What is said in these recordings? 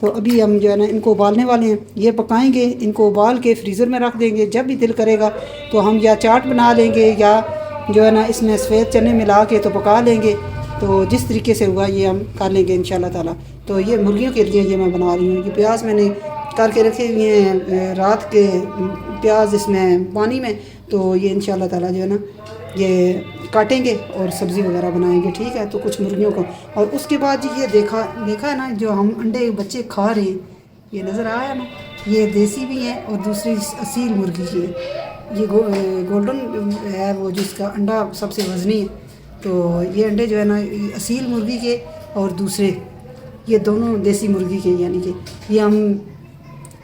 تو ابھی ہم جو ہے نا ان کو ابالنے والے ہیں، یہ پکائیں گے، ان کو ابال کے فریزر میں رکھ دیں گے، جب بھی دل کرے گا تو ہم یا چاٹ بنا لیں گے یا جو ہے نا اس میں سفید چنے ملا کے تو پکا لیں گے، تو جس طریقے سے ہوا یہ ہم کر لیں گے انشاءاللہ تعالیٰ۔ تو یہ مرغیوں کے لیے یہ میں بنا رہی ہوں۔ یہ پیاز میں نے کر کے رکھے ہوئے ہیں رات کے، پیاز اس میں پانی میں، تو یہ انشاءاللہ تعالیٰ جو ہے نا یہ کاٹیں گے اور سبزی وغیرہ بنائیں گے، ٹھیک ہے۔ تو کچھ مرغیوں کو، اور اس کے بعد یہ دیکھا ہے نا جو ہم انڈے بچے کھا رہے ہیں، یہ نظر آیا نا، یہ دیسی بھی ہیں اور دوسری اصیل مرغی کی ہے۔ یہ گولڈن ہے وہ جس کا انڈا سب سے وزنی ہے، تو یہ انڈے جو ہے نا اصیل مرغی کے اور دوسرے یہ دونوں دیسی مرغی کے، یعنی کہ یہ ہم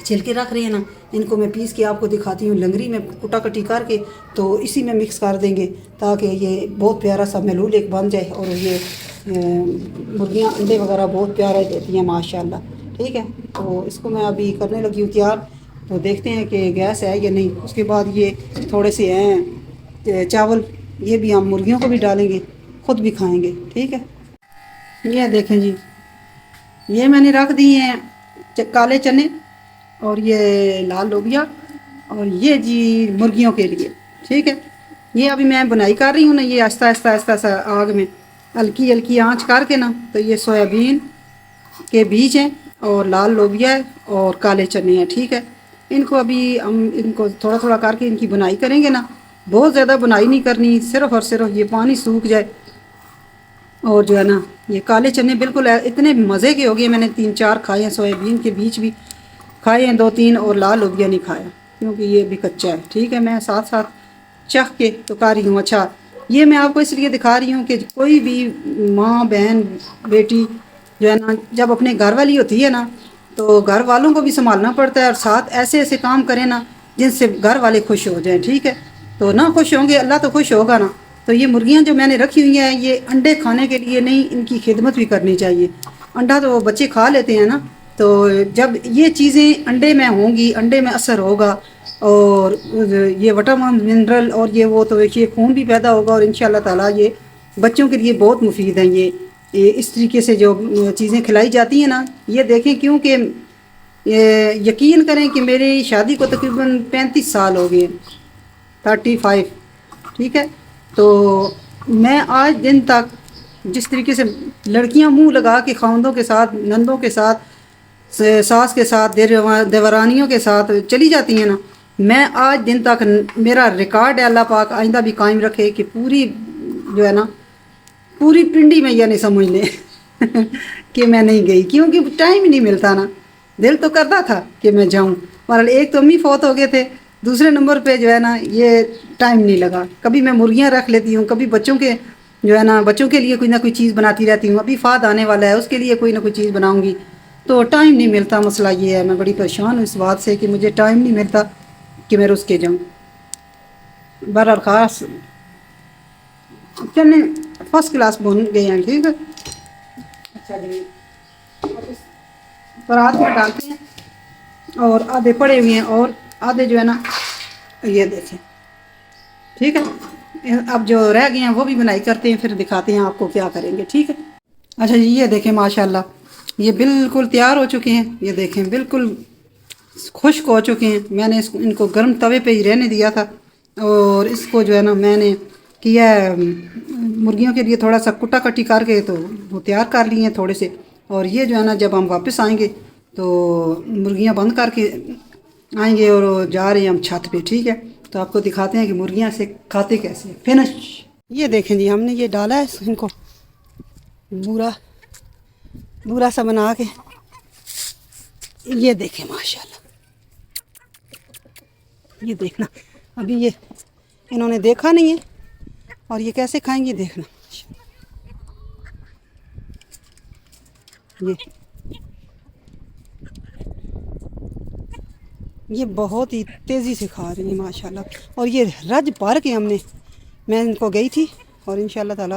چھل کے رکھ رہے ہیں نا، ان کو میں پیس کے آپ کو دکھاتی ہوں، لنگری میں کٹا کٹی کر کے تو اسی میں مکس کر دیں گے تاکہ یہ بہت پیارا سا محلول ایک بن جائے، اور یہ مرغیاں انڈے وغیرہ بہت پیارے دیتی ہیں ماشاءاللہ، ٹھیک ہے۔ تو اس کو میں ابھی کرنے لگی ہوں تیار، تو دیکھتے ہیں کہ گیس ہے یا نہیں۔ اس کے بعد یہ تھوڑے سے ہیں چاول، یہ بھی ہم مرغیوں کو بھی ڈالیں گے، خود بھی کھائیں گے، ٹھیک ہے۔ یہ دیکھیں جی، یہ میں نے رکھ دی ہیں کالے چنے اور یہ لال لوبیا، اور یہ جی مرغیوں کے لیے، ٹھیک ہے۔ یہ ابھی میں بنائی کر رہی ہوں نا، یہ آہستہ آہستہ آہستہ آہستہ آگ میں ہلکی ہلکی آنچ کر کے نا، تو یہ سویابین کے بیج ہیں اور لال لوبیا ہے اور کالے چنے ہیں، ٹھیک ہے۔ ان کو ابھی ہم ان کو تھوڑا تھوڑا کر کے ان کی بنائی کریں گے نا، بہت زیادہ بنائی نہیں کرنی، صرف اور صرف یہ پانی سوکھ جائے، اور جو ہے نا یہ کالے چنے بالکل اتنے مزے کے ہو گئے، میں نے 3-4 کھائے ہیں، سویابین کے بیج بھی کھائے ہیں 2-3، اور لال لوبیا نہیں کھایا کیونکہ یہ بھی کچا ہے، ٹھیک ہے۔ میں ساتھ ساتھ چکھ کے تو کر رہی ہوں۔ اچھا، یہ میں آپ کو اس لیے دکھا رہی ہوں کہ کوئی بھی ماں بہن بیٹی جو ہے نا جب اپنے گھر والی ہوتی ہے نا، تو گھر والوں کو بھی سنبھالنا پڑتا ہے، اور ساتھ ایسے ایسے کام کریں نا جن سے گھر والے خوش ہو جائیں، ٹھیک ہے۔ تو نہ خوش ہوں گے اللہ تو خوش ہوگا نا۔ تو یہ مرغیاں جو میں نے رکھی ہوئی ہیں یہ انڈے کھانے کے لیے نہیں، ان کی خدمت بھی کرنی چاہیے۔ انڈا تو بچے کھا لیتے ہیں نا، تو جب یہ چیزیں انڈے میں ہوں گی، انڈے میں اثر ہوگا، اور یہ وٹامن منرل اور یہ وہ، تو یہ خون بھی پیدا ہوگا، اور انشاءاللہ تعالیٰ یہ بچوں کے لیے بہت مفید ہیں۔ یہ اس طریقے سے جو چیزیں کھلائی جاتی ہیں نا، یہ دیکھیں، کیونکہ یقین کریں کہ میری شادی کو تقریباً 35 سال ہو گئے، 35، ٹھیک ہے۔ تو میں آج دن تک جس طریقے سے لڑکیاں منہ لگا کے خاوندوں کے ساتھ، نندوں کے ساتھ، ساس کے ساتھ، دیورانیوں کے ساتھ چلی جاتی ہیں نا، میں آج دن تک میرا ریکارڈ ہے، اللہ پاک آئندہ بھی قائم رکھے کہ پوری جو ہے نا پوری پنڈی میں یہ نہیں سمجھ لیں کہ میں نہیں گئی، کیونکہ ٹائم ہی نہیں ملتا نا۔ دل تو کرتا تھا کہ میں جاؤں، مگر ایک تو امی فوت ہو گئے تھے، دوسرے نمبر پہ جو ہے نا یہ ٹائم نہیں لگا۔ کبھی میں مرغیاں رکھ لیتی ہوں، کبھی بچوں کے جو ہے نا بچوں کے لیے کوئی نہ کوئی چیز بناتی رہتی ہوں، ابھی فاد آنے والا ہے اس کے لیے کوئی نہ کوئی چیز بناؤں گی، تو ٹائم نہیں ملتا۔ مسئلہ یہ ہے، میں بڑی پریشان ہوں اس بات سے کہ مجھے ٹائم نہیں ملتا کہ میں رس کے جاؤں۔ بہرحال خاص چلیں فرسٹ کلاس بن گئے ہیں، ٹھیک ہے۔ اچھا جی، پرات میں ڈالتے ہیں، اور آدھے پڑے ہوئے ہیں اور آدھے جو ہے نا یہ دیکھیں، ٹھیک ہے۔ اب جو رہ گئے ہیں وہ بھی بنائی کرتے ہیں، پھر دکھاتے ہیں آپ کو کیا کریں گے، ٹھیک ہے۔ اچھا جی، یہ دیکھیں ماشاءاللہ یہ بالکل تیار ہو چکے ہیں، یہ دیکھیں بالکل خشک ہو چکے ہیں۔ میں نے ان کو گرم توے پہ ہی رہنے دیا تھا، اور اس کو جو ہے نا میں نے کیا ہے مرغیوں کے لیے تھوڑا سا کٹا کٹی کر کے تو وہ تیار کر لیے ہیں تھوڑے سے، اور یہ جو ہے نا جب ہم واپس آئیں گے تو مرغیاں بند کر کے آئیں گے، اور جا رہے ہیں ہم چھت پہ، ٹھیک ہے۔ تو آپ کو دکھاتے ہیں کہ مرغیاں سے کھاتے کیسے ہیں۔ فنش، یہ دیکھیں جی، ہم نے یہ ڈالا ہے ان کو بورا سا بنا کے، یہ دیکھیں ماشاءاللہ، یہ دیکھنا ابھی یہ انہوں نے دیکھا نہیں ہے، اور یہ کیسے کھائیں گے دیکھنا۔ یہ بہت ہی تیزی سے کھا رہی ہیں ماشاءاللہ، اور یہ رج بھر کے میں ان کو گئی تھی، اور انشاءاللہ تعالی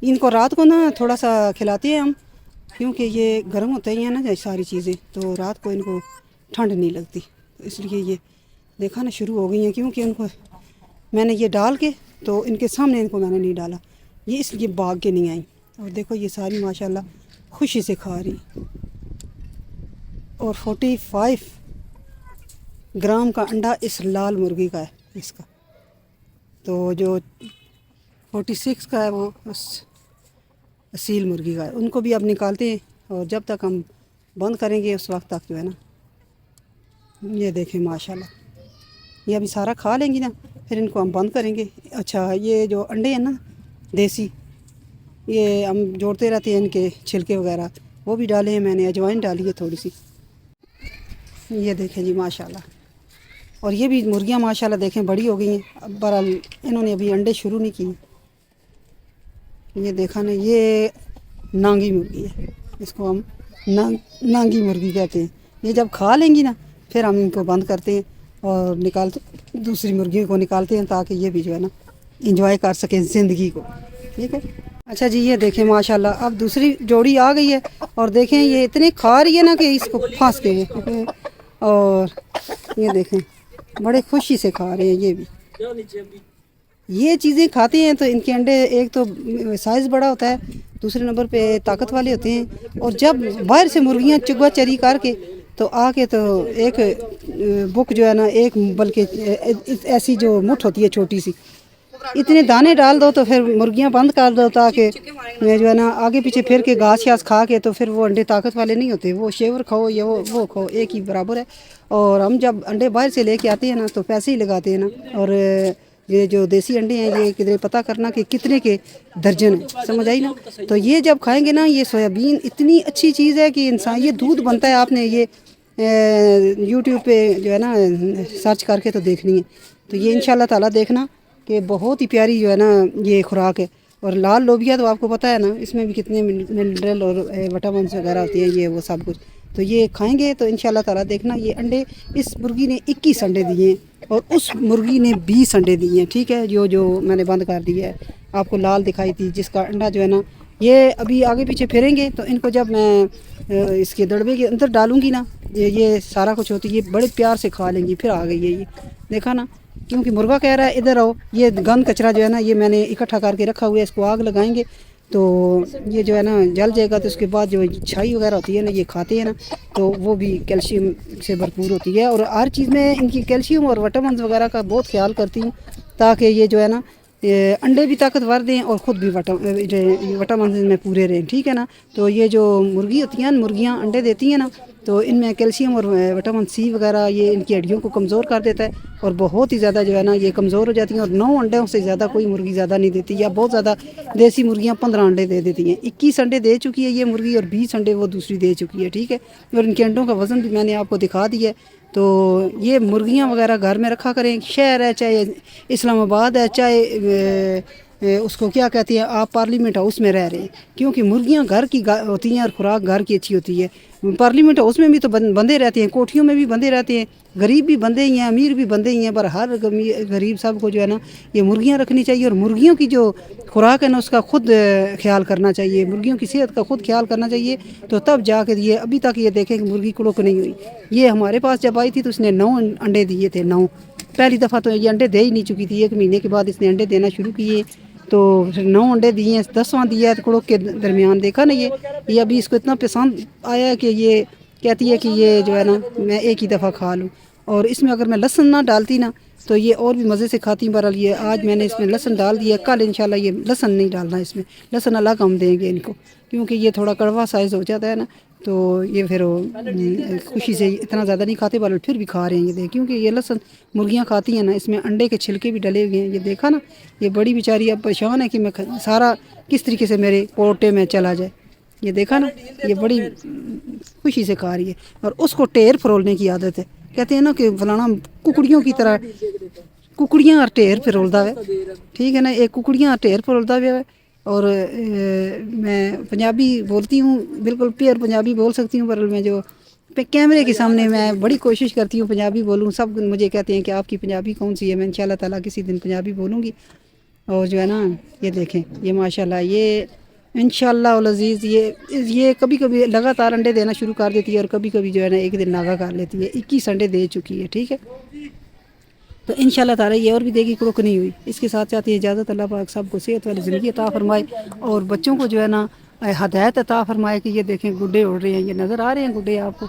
ان کو رات کو نا تھوڑا سا کھلاتے ہیں ہم، کیونکہ یہ گرم ہوتے ہی ہیں نا یہ ساری چیزیں، تو رات کو ان کو ٹھنڈ نہیں لگتی، تو اس لیے یہ دیکھا نا شروع ہو گئی ہیں، کیونکہ ان کو میں نے یہ ڈال کے تو ان کے سامنے ان کو میں نے نہیں ڈالا، یہ اس لیے بھاگ کے نہیں آئیں، اور دیکھو یہ ساری ماشاءاللہ خوشی سے کھا رہی اور 45 گرام کا انڈا اس لال مرغی کا ہے اس کا، تو جو 46 کا ہے وہ اس اصیل مرغی کا ہے، ان کو بھی اب نکالتے ہیں اور جب تک ہم بند کریں گے اس وقت تک جو ہے نا یہ دیکھیں ماشاءاللہ یہ ابھی سارا کھا لیں گی نا، پھر ان کو ہم بند کریں گے۔ اچھا یہ جو انڈے ہیں نا دیسی، یہ ہم جوڑتے رہتے ہیں ان کے چھلکے وغیرہ، وہ بھی ڈالے ہیں میں نے، اجوائن ڈالی ہے تھوڑی سی، یہ دیکھیں جی ماشاءاللہ۔ اور یہ بھی مرغیاں ماشاءاللہ دیکھیں بڑی ہو گئی ہیں، اب بہرحال انہوں نے ابھی انڈے شروع نہیں کیے۔ یہ دیکھا نا یہ نانگی مرغی ہے، اس کو ہم نانگی مرغی کہتے ہیں۔ یہ جب کھا لیں گی نا پھر ہم ان کو بند کرتے ہیں اور نکالتے دوسری مرغیوں کو نکالتے ہیں تاکہ یہ بھی جو ہے نا انجوائے کر سکیں زندگی کو، ٹھیک ہے۔ اچھا جی یہ دیکھیں ماشاءاللہ اب دوسری جوڑی آ گئی ہے اور دیکھیں یہ اتنے کھا رہی ہے نا کہ اس کو پھانس کے اور یہ دیکھیں بڑے خوشی سے کھا رہے ہیں۔ یہ بھی یہ چیزیں کھاتے ہیں تو ان کے انڈے ایک تو سائز بڑا ہوتا ہے، دوسرے نمبر پہ طاقت والے ہوتے ہیں، اور جب باہر سے مرغیاں چگوا چری کر کے تو آ کے تو ایک بک جو ہے نا ایک بلکہ ایسی جو مٹھ ہوتی ہے چھوٹی سی، اتنے دانے ڈال دو تو پھر مرغیاں بند کر دو تاکہ جو ہے نا آگے پیچھے پھر کے گھاس شاس کھا کے تو پھر وہ انڈے طاقت والے نہیں ہوتے، وہ شیور کھاؤ یا وہ کھاؤ ایک ہی برابر ہے۔ اور ہم جب انڈے باہر سے لے کے آتے ہیں نا تو پیسے ہی لگاتے ہیں نا، اور یہ جو دیسی انڈے ہیں یہ کدھر پتہ کرنا کہ کتنے کے درجن ہیں، سمجھ آئی نا۔ تو یہ جب کھائیں گے نا یہ سویابین اتنی اچھی چیز ہے کہ انسان یہ دودھ بنتا ہے، آپ نے یہ یوٹیوب پہ جو ہے نا سرچ کر کے تو دیکھنی ہے، تو یہ انشاءاللہ تعالیٰ دیکھنا کہ بہت ہی پیاری جو ہے نا یہ خوراک ہے۔ اور لال لوبیا تو آپ کو پتہ ہے نا اس میں بھی کتنے منرل اور وٹامنس وغیرہ ہوتی ہیں، یہ وہ سب کچھ، تو یہ کھائیں گے تو انشاءاللہ تعالیٰ دیکھنا یہ انڈے اس مرغی نے 21 انڈے دیے ہیں اور اس مرغی نے 20 انڈے دیے ہیں، ٹھیک ہے، جو میں نے بند کر دیا ہے۔ آپ کو لال دکھائی تھی جس کا انڈا جو ہے نا یہ ابھی آگے پیچھے پھیریں گے تو ان کو جب میں اس کے دڑبے کے اندر ڈالوں گی نا یہ سارا کچھ ہوتی ہے، یہ بڑے پیار سے کھا لیں گی۔ پھر آ گئی ہے یہ دیکھا نا، کیونکہ مرغا کہہ رہا ہے ادھر آؤ، یہ گند کچرا جو ہے نا یہ میں نے اکٹھا کر کے رکھا ہوا ہے، اس کو آگ لگائیں گے تو یہ جو ہے نا جل جائے گا، تو اس کے بعد جو چھائی وغیرہ ہوتی ہے نا یہ کھاتے ہیں نا تو وہ بھی کیلشیم سے بھرپور ہوتی ہے، اور ہر چیز میں ان کی کیلشیم اور وٹامنز وغیرہ کا بہت خیال کرتی ہوں تاکہ یہ جو ہے نا انڈے بھی طاقتور دیں اور خود بھی وٹامنز میں پورے رہیں، ٹھیک ہے نا۔ تو یہ جو مرغی ہوتی ہیں مرغیاں انڈے دیتی ہیں نا تو ان میں کیلشیم اور وٹامن سی وغیرہ یہ ان کی ہڈیوں کو کمزور کر دیتا ہے اور بہت ہی زیادہ جو ہے نا یہ کمزور ہو جاتی ہیں، اور 9 انڈوں سے زیادہ کوئی مرغی زیادہ نہیں دیتی، یا بہت زیادہ دیسی مرغیاں 15 انڈے دے دیتی ہیں۔ 21 انڈے دے چکی ہے یہ مرغی اور 20 انڈے وہ دوسری دے چکی ہے، ٹھیک ہے، اور ان کے انڈوں کا وزن بھی میں نے آپ کو دکھا دیا ہے۔ تو یہ مرغیاں وغیرہ گھر میں رکھا کریں، شہر ہے چاہے اسلام آباد ہے چاہے اس کو کیا کہتے ہیں آپ پارلیمنٹ ہاؤس میں رہ رہے ہیں، کیونکہ مرغیاں گھر کی ہوتی ہیں اور خوراک گھر کی اچھی ہوتی ہے۔ پارلیمنٹ ہاؤس میں بھی تو بندے رہتے ہیں، کوٹھیوں میں بھی بندے رہتے ہیں، غریب بھی بندے ہی ہیں امیر بھی بندے ہی ہیں، پر ہر غریب صاحب کو جو ہے نا یہ مرغیاں رکھنی چاہیے، اور مرغیوں کی جو خوراک ہے نا اس کا خود خیال کرنا چاہیے، مرغیوں کی صحت کا خود خیال کرنا چاہیے، تو تب جا کے یہ ابھی تک یہ دیکھیں کہ مرغی کڑک نہیں ہوئی۔ یہ ہمارے پاس جب آئی تھی تو اس نے 9 انڈے دیے تھے، 9 پہلی دفعہ تو یہ انڈے دے ہی نہیں چکی تھی، 1 مہینے کے بعد اس نے انڈے دینا شروع کیے تو 9 انڈے دیے ہیں، 10واں دیا ہے کڑک کے درمیان، دیکھا نا یہ ابھی اس کو اتنا پسند آیا ہے کہ یہ کہتی ہے کہ یہ جو ہے نا میں ایک ہی دفعہ کھا لوں، اور اس میں اگر میں لہسن نہ ڈالتی نا تو یہ اور بھی مزے سے کھاتی۔ بہرحال یہ آج میں نے اس میں لہسن ڈال دیا، کل انشاءاللہ یہ لہسن نہیں ڈالنا، اس میں لہسن الگ ہم دیں گے ان کو، کیونکہ یہ تھوڑا کڑوا سائز ہو جاتا ہے نا تو یہ پھر خوشی سے اتنا زیادہ نہیں کھاتے، بہرحال پھر بھی کھا رہے ہیں یہ کیونکہ یہ لہسن مرغیاں کھاتی ہیں نا، اس میں انڈے کے چھلکے بھی ڈلے ہوئے ہیں، یہ دیکھا نا یہ بڑی بیچاری اب پریشان ہے کہ میں سارا کس طریقے سے میرے پوٹے میں چلا جائے، یہ دیکھا نا یہ بڑی خوشی سے کھا رہی ہے، اور اس کو ٹیر فرولنے کی عادت ہے، کہتے ہیں نا کہ فلانا ککڑیوں کی طرح ککڑیاں اور ٹیر فرولتا ہے، ٹھیک ہے نا، ایک ککڑیاں اور ٹیر فرولتا ہوا ہے۔ اور میں پنجابی بولتی ہوں، بالکل پیور پنجابی بول سکتی ہوں، پر میں جو کیمرے کے سامنے میں بڑی کوشش کرتی ہوں پنجابی بولوں، سب مجھے کہتے ہیں کہ آپ کی پنجابی کون سی ہے، میں انشاءاللہ تعالیٰ کسی دن پنجابی بولوں گی۔ اور جو ہے نا یہ دیکھیں یہ ماشاءاللہ یہ انشاءاللہ العزیز یہ کبھی کبھی لگاتار انڈے دینا شروع کر دیتی ہے، اور کبھی کبھی جو ہے نا ایک دن ناغا کر لیتی ہے، 21 انڈے دے چکی ہے، ٹھیک ہے، تو انشاءاللہ تعالیٰ یہ اور بھی دے گی، کڑک نہیں ہوئی۔ اس کے ساتھ چاہتی ہے اجازت، اللہ پاک سب کو صحت والی زندگی عطا فرمائے، اور بچوں کو جو ہے نا ہدایت عطا فرمائے کہ یہ دیکھیں گڈے اڑ رہے ہیں، یہ نظر آ رہے ہیں گڈے آپ کو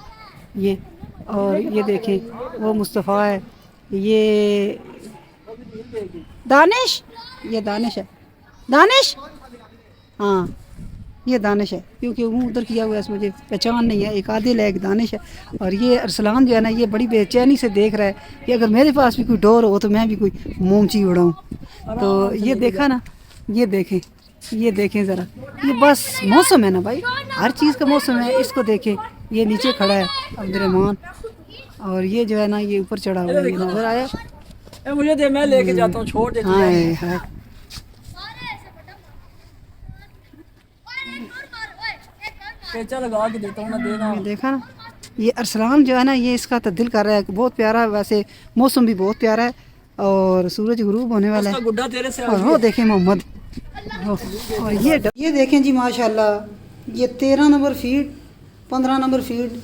یہ، اور یہ دیکھیں وہ مصطفیٰ ہے، یہ دانش، یہ دانش ہے، دانش، ہاں یہ دانش ہے، کیونکہ منہ ادھر کیا ہوا ہے، اس مجھے پہچان نہیں ہے، ایک عادل ہے ایک دانش ہے، اور یہ ارسلان جو ہے نا یہ بڑی بے چینی سے دیکھ رہا ہے کہ اگر میرے پاس بھی کوئی ڈور ہو تو میں بھی کوئی مومچی اڑاؤں. تو یہ دیکھا نا، یہ دیکھیں ذرا، یہ بس موسم ہے نا بھائی، ہر چیز کا موسم ہے. اس کو دیکھیں، یہ نیچے کھڑا ہے عبد الرحمان، اور یہ جو ہے نا یہ اوپر چڑھا ہوا ہے، یہ نظر آیا مجھے دے، میں لے کے جاتا ہوں، چھوڑ دیتی ہاں. پیچا لگا کے دیتا ہوں نہ دینا. یہ دیکھا نا، یہ ارسلان جو ہے نا یہ اس کا تو دل کر رہا ہے، بہت پیارا ہے، ویسے موسم بھی بہت پیارا ہے اور سورج غروب ہونے والا ہے. گڈا تیرے سے اور وہ دیکھیں محمد، اور یہ دیکھیں جی ماشاءاللہ، یہ 13 نمبر فیڈ، 15 نمبر فیڈ،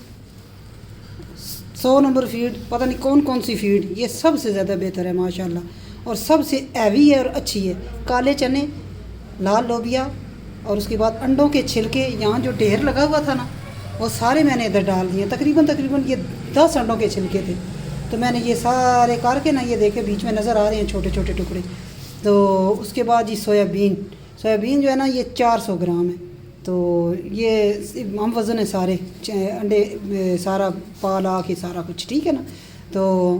100 نمبر فیڈ، پتہ نہیں کون کون سی فیڈ، یہ سب سے زیادہ بہتر ہے ماشاءاللہ، اور سب سے ہیوی ہے اور اچھی ہے. کالے چنے، لال لوبیا، اور اس کے بعد انڈوں کے چھلکے، یہاں جو ڈھیر لگا ہوا تھا نا وہ سارے میں نے ادھر ڈال دیے، تقریباً یہ 10 انڈوں کے چھلکے تھے، تو میں نے یہ سارے کر کے نا، یہ دیکھے بیچ میں نظر آ رہے ہیں چھوٹے چھوٹے ٹکڑے. تو اس کے بعد یہ سویابین جو ہے نا یہ 400 گرام ہے. تو یہ ہم وزن ہے سارے انڈے، سارا پالا کے سارا کچھ ٹھیک ہے نا. تو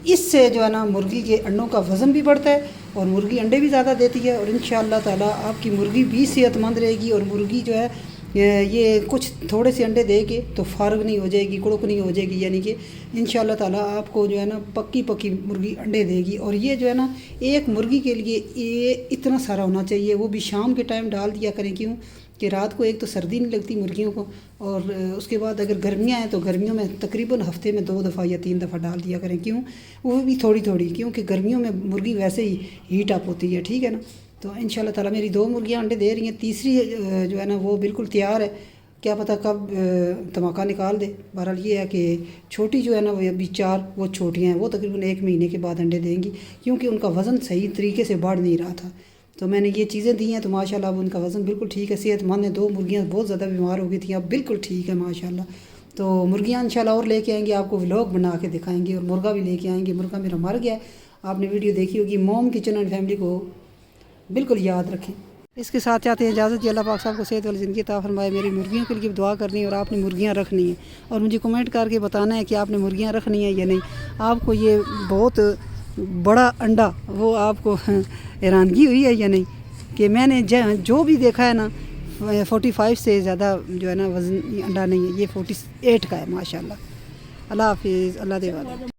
اس سے جو ہے نا مرغی کے انڈوں کا وزن بھی بڑھتا ہے اور مرغی انڈے بھی زیادہ دیتی ہے، اور انشاءاللہ تعالیٰ آپ کی مرغی بھی صحت مند رہے گی. اور مرغی جو ہے یہ کچھ تھوڑے سے انڈے دے کے تو فارغ نہیں ہو جائے گی، کڑک نہیں ہو جائے گی، یعنی کہ انشاءاللہ تعالیٰ آپ کو جو ہے نا پکی مرغی انڈے دے گی. اور یہ جو ہے نا ایک مرغی کے لیے یہ اتنا سارا ہونا چاہیے، وہ بھی شام کے ٹائم ڈال دیا کریں. کیوں کہ رات کو ایک تو سردی نہیں لگتی مرغیوں کو، اور اس کے بعد اگر گرمیاں ہیں تو گرمیوں میں تقریباً ہفتے میں 2 دفعہ یا 3 دفعہ ڈال دیا کریں. کیوں؟ وہ بھی تھوڑی تھوڑی، کیونکہ گرمیوں میں مرغی ویسے ہی ہیٹ اپ ہوتی ہے، ٹھیک ہے نا. تو انشاءاللہ تعالیٰ میری 2 مرغیاں انڈے دے رہی ہیں، تیسری جو ہے نا وہ بالکل تیار ہے، کیا پتہ کب دھماکہ نکال دے. بہرحال یہ ہے کہ چھوٹی جو ہے نا وہ ابھی 4 وہ چھوٹیاں ہیں، وہ تقریباً 1 مہینے کے بعد انڈے دیں گی، کیونکہ ان کا وزن صحیح طریقے سے بڑھ نہیں رہا تھا. تو میں نے یہ چیزیں دی ہیں، تو ماشاءاللہ اب ان کا وزن بالکل ٹھیک ہے، صحت مند ہے. 2 مرغیاں بہت زیادہ بیمار ہو گئی تھیں، اب بالکل ٹھیک ہے ماشاءاللہ. تو مرغیاں انشاءاللہ اور لے کے آئیں گے، آپ کو ولاگ بنا کے دکھائیں گے، اور مرغا بھی لے کے آئیں گے. مرغا میرا مر گیا ہے، آپ نے ویڈیو دیکھی ہوگی. موم کچن اینڈ فیملی کو بالکل یاد رکھیں. اس کے ساتھ چاہتے ہیں اجازت جی، اللہ پاک صاحب کو صحت والی زندگی عطا فرمائے. میری مرغیوں کے لیے دعا کرنی ہے، اور آپ نے مرغیاں رکھنی ہیں، اور مجھے کمنٹ کر کے بتانا ہے کہ آپ نے مرغیاں رکھنی ہیں یا نہیں. آپ کو یہ بہت بڑا انڈا وہ آپ کو حیرانگی ہوئی ہے یا نہیں، کہ میں نے جو بھی دیکھا ہے نا 45 سے زیادہ جو ہے نا وزن انڈا نہیں ہے، یہ 48 کا ہے ماشاءاللہ. اللہ حافظ، اللہ دے والا.